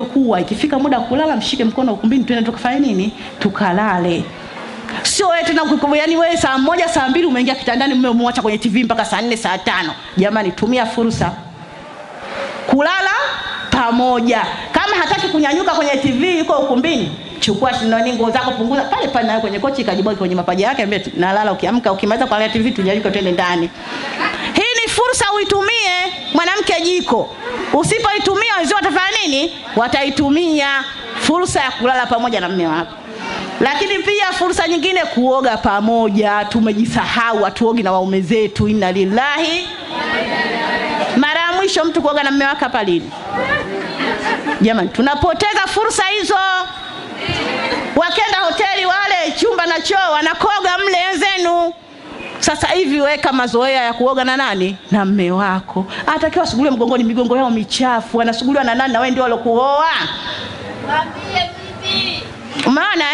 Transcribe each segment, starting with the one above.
kuwa ikifika muda kulala mshike mkono ukumbini twende tukafanye nini? Tukalale. Sio wewe tena yani wewe saa 1 saa 2 umeingia kitandani umemwacha kwenye TV mpaka saa 4 saa 5. Jamani, tumia fursa. Kulala pamoja. Kama hataki kunyanyuka kwenye TV yuko ukumbini, chukua nguo zako punguza pale pale nayo kwenye kochi kajibaki kwenye mapaja yake mbele nalala. Ukiamka ukimaliza kuangalia TV tunyanyuke twende ndani. Hii ni fursa, uitumie mwanamke jiko. Usipoitumia wenzio watafanya nini? Wataitumia fursa ya kulala pamoja na mume wako. Lakini pia fursa nyingine kuoga pamoja. Tumejisahau hatuogi na waume zetu. Inna lillahi. Mara ya mwisho mtu kuoga na mume wake hapa lini? Jamani, tunapoteza fursa hizo. Wakenda hoteli wale chumba na choo wanakoga mle wenzenu. Sasa hivi weka mazoea ya kuoga na nani? Na mume wako. Atakiwa sugulie mgongoni, migongo yao michafu. Anasuguliwa na nani? Na wewe ndio alokuoa. Mwambie bibi. Umeona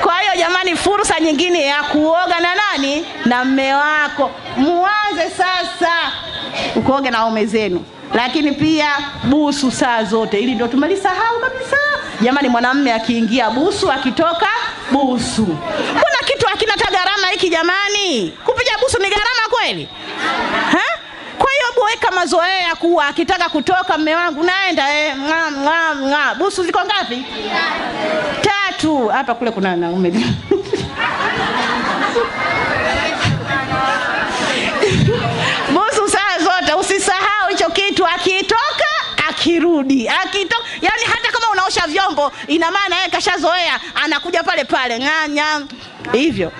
Kwa hiyo jamani, fursa nyingine ya kuoga na nani? Na mume wako. Muanze sasa ukoge na waume zenu. Lakini pia busu saa zote. Ili ndio tumalisahau kabisa. Jamani, mwanamume akiingia busu, akitoka busu. Kuna kitu hakina gharama hiki jamani? Kupiga busu ni gharama kweli? Kwa hiyo weka mazoea kuwa akitaka kutoka mume wangu naenda busu ziko ngapi? 3. Hapa kule kuna naume. Busu saa zote, usisahau hicho kitu. Akitoka akirudi, akitoka yani hata kama unaosha vyombo ina maana yeye kashazoea, anakuja pale pale nganya hivyo.